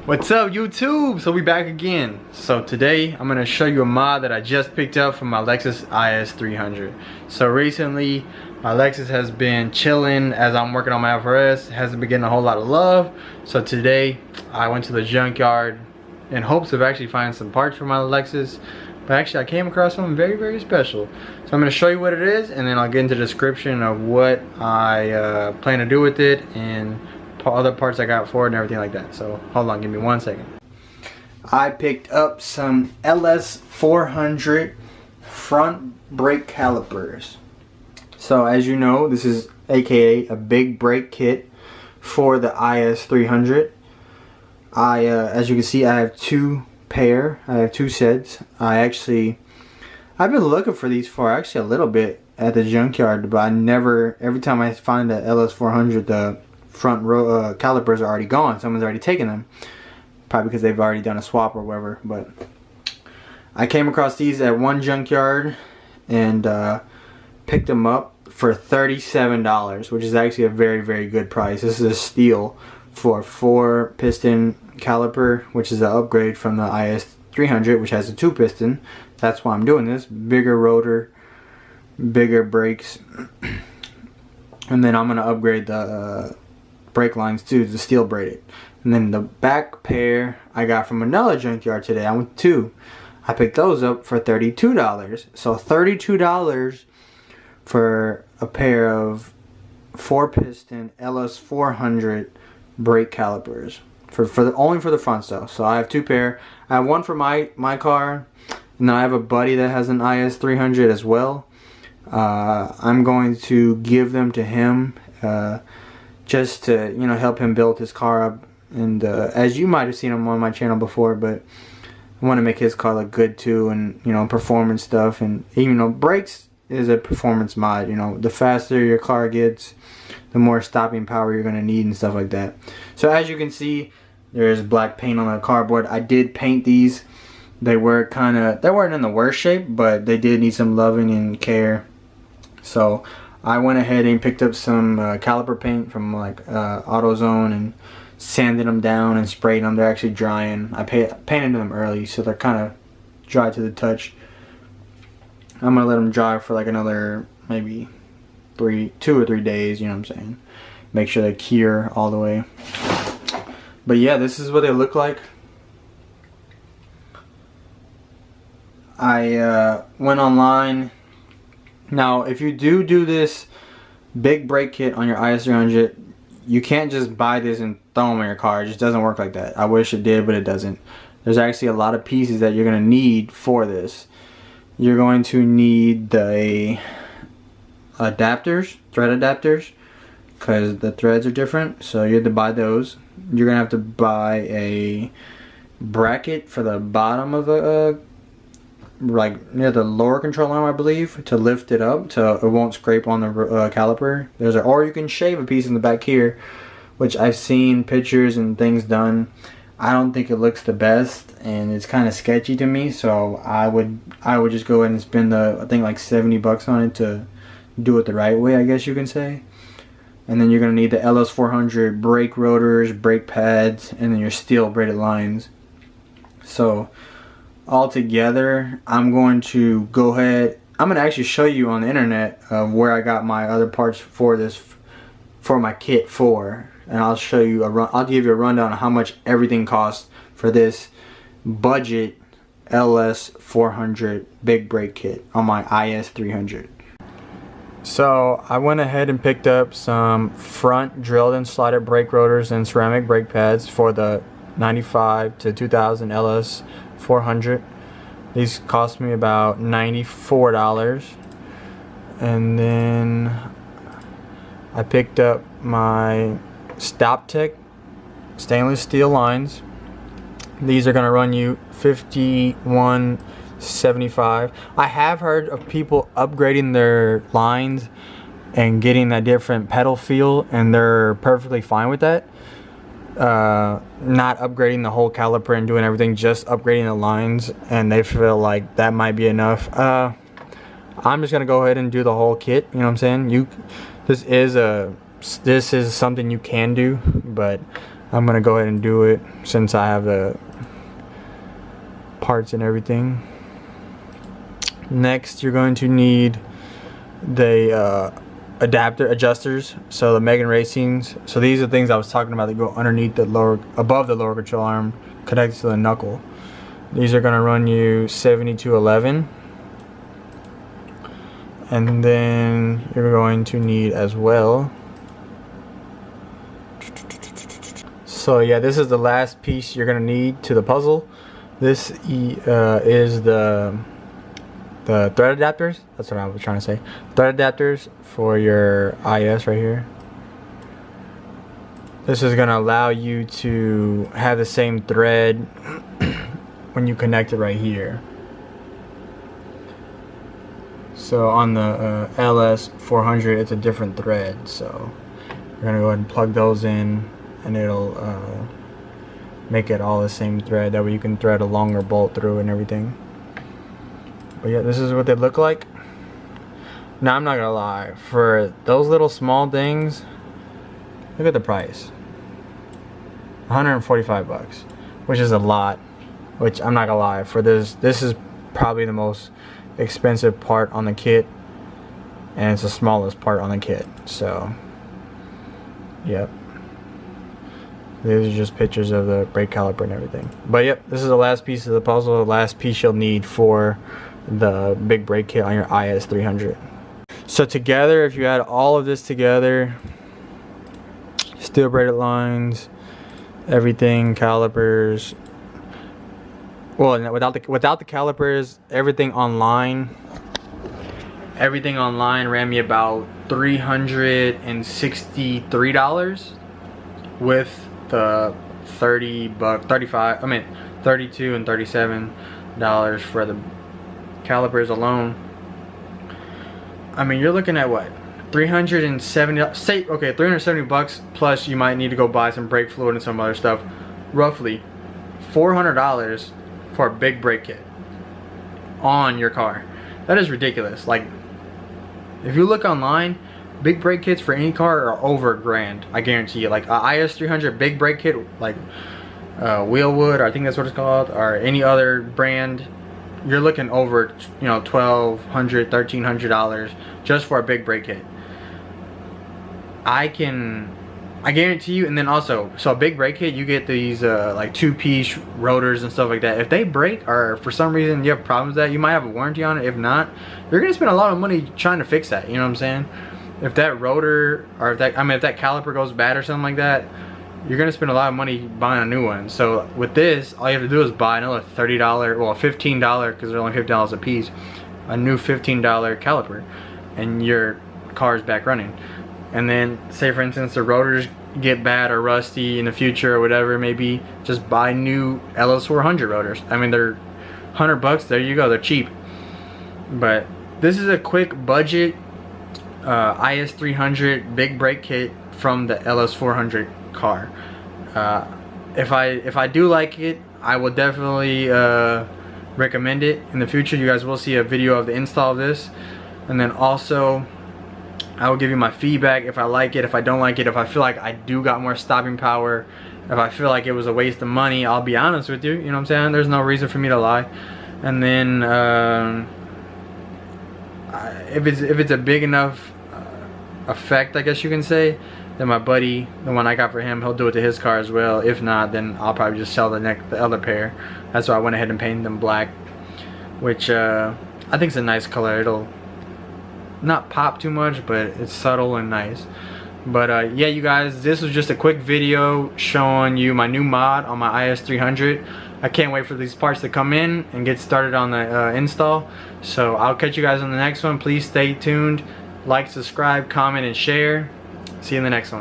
What's up, YouTube? So we back again. So today I'm gonna show you a mod that I just picked up from my Lexus IS300. So recently my Lexus has been chilling as I'm working on my FRS. It hasn't been getting a whole lot of love. So today I went to the junkyard in hopes of actually finding some parts for my Lexus. But actually I came across something very, very special. So I'm gonna show you what it is, and then I'll get into the description of what I plan to do with it and other parts I got for it and everything like that. So hold on, give me 1 second. I picked up some IS300 front brake calipers. So as you know, this is aka a big brake kit for the IS300. As you can see, I have two sets. I've been looking for these for actually a little bit at the junkyard, but every time I find the IS300, the front calipers are already gone. Someone's already taken them, probably because they've already done a swap or whatever. But I came across these at one junkyard and picked them up for $37, which is actually a very, very good price. This is a steal for a 4-piston caliper, which is an upgrade from the IS300, which has a 2-piston. That's why I'm doing this. Bigger rotor, bigger brakes, and then I'm gonna upgrade the brake lines too, to steel braided. And then the back pair I got from another junkyard today. I went two. I picked those up for $32. So $32 for a pair of 4-piston LS400 brake calipers only for the front stuff. So I have two pair. I have one for my car, and then I have a buddy that has an IS300 as well. I'm going to give them to him just to, you know, help him build his car up. And as you might have seen him on my channel before, but I want to make his car look good too, and, you know, performance stuff. And even though brakes is a performance mod, you know, the faster your car gets, the more stopping power you're going to need and stuff like that. So as you can see, there's black paint on the cardboard. I did paint these. They weren't in the worst shape, but they did need some loving and care. So I went ahead and picked up some caliper paint from like AutoZone and sanded them down and sprayed them. They're actually drying. I painted them early, so they're kind of dry to the touch. I'm gonna let them dry for like another maybe 2 or 3 days. You know what I'm saying? Make sure they cure all the way. But yeah, this is what they look like. I went online. Now, if you do this big brake kit on your IS300, you can't just buy this and throw them in your car. It just doesn't work like that. I wish it did, but it doesn't. There's actually a lot of pieces that you're going to need for this. You're going to need the adapters, thread adapters, because the threads are different. So you have to buy those. You're going to have to buy a bracket for the bottom of the like near the lower control arm, I believe, to lift it up so it won't scrape on the caliper. Or you can shave a piece in the back here, which I've seen pictures and things done. I don't think it looks the best, and it's kind of sketchy to me. So I would just go ahead and spend I think like $70 on it to do it the right way, I guess you can say. And then you're gonna need the LS400 brake rotors, brake pads, and then your steel braided lines. So altogether, I'm going to go ahead. I'm gonna actually show you on the internet where I got my other parts for my kit for, and I'll show you I'll give you a rundown of how much everything costs for this budget LS400 big brake kit on my IS300. So I went ahead and picked up some front drilled and slotted brake rotors and ceramic brake pads for the 95 to 2000 LS400. These cost me about $94. And then I picked up my StopTech stainless steel lines. These are going to run you $51.75. I have heard of people upgrading their lines and getting that different pedal feel, and they're perfectly fine with that. Not upgrading the whole caliper and doing everything, just upgrading the lines, and they feel like that might be enough. I'm just gonna go ahead and do the whole kit, you know what I'm saying? This is something you can do, but I'm gonna go ahead and do it since I have the parts and everything. Next, you're going to need the adapter adjusters, so the Megan Racings. So these are things I was talking about that go underneath the lower, above the lower control arm, connected to the knuckle. These are gonna run you 7211. And then you're going to need as well. So yeah, this is the last piece you're gonna need to the puzzle. This is the thread adapters. That's what I was trying to say. Thread adapters for your IS right here. This is gonna allow you to have the same thread when you connect it right here. So on the LS400, it's a different thread. So we're gonna go ahead and plug those in, and it'll make it all the same thread. That way you can thread a longer bolt through and everything. But yeah, this is what they look like. Now I'm not gonna lie, for those little small things, look at the price. 145 bucks, which is a lot. Which I'm not gonna lie, for this is probably the most expensive part on the kit, and it's the smallest part on the kit. So yep, these are just pictures of the brake caliper and everything. But yep, this is the last piece of the puzzle, the last piece you'll need for the big brake kit on your IS300. So together, if you add all of this together, steel braided lines, everything, calipers, well, without the calipers, everything online ran me about $363 with the 32 and $37 for the calipers alone. I mean, you're looking at what, 370 bucks, plus you might need to go buy some brake fluid and some other stuff. Roughly $400 for a big brake kit on your car. That is ridiculous. Like, if you look online, big brake kits for any car are over $1,000. I guarantee you. Like a IS300 big brake kit, like Wheelwood, or I think that's what it's called, or any other brand, you're looking over, you know, $1,200, $1,300 just for a big brake kit. I guarantee you. And then also, so a big brake kit, you get these like 2-piece rotors and stuff like that. If they break, or for some reason you have problems with that, you might have a warranty on it. If not, you're gonna spend a lot of money trying to fix that. You know what I'm saying? If that rotor, or if that caliper goes bad or something like that, you're gonna spend a lot of money buying a new one. So with this, all you have to do is buy another $30, well $15, because they're only $50 a piece, a new $15 caliper, and your car's back running. And then, say for instance the rotors get bad or rusty in the future or whatever it may be, just buy new LS400 rotors. I mean, they're 100 bucks, there you go, they're cheap. But this is a quick budget IS300 big brake kit from the LS400 car. If I do like it, I will definitely recommend it in the future. You guys will see a video of the install of this, and then also I will give you my feedback if I like it, if I don't like it, if I feel like I do got more stopping power, if I feel like it was a waste of money. I'll be honest with you, you know what I'm saying? There's no reason for me to lie. And then if it's a big enough effect, I guess you can say, then my buddy, the one I got for him, he'll do it to his car as well. If not, then I'll probably just sell the other pair. That's why I went ahead and painted them black, which I think is a nice color. It'll not pop too much, but it's subtle and nice. But yeah, you guys, this was just a quick video showing you my new mod on my IS300. I can't wait for these parts to come in and get started on the install. So I'll catch you guys on the next one. Please stay tuned, like, subscribe, comment, and share. See you in the next one.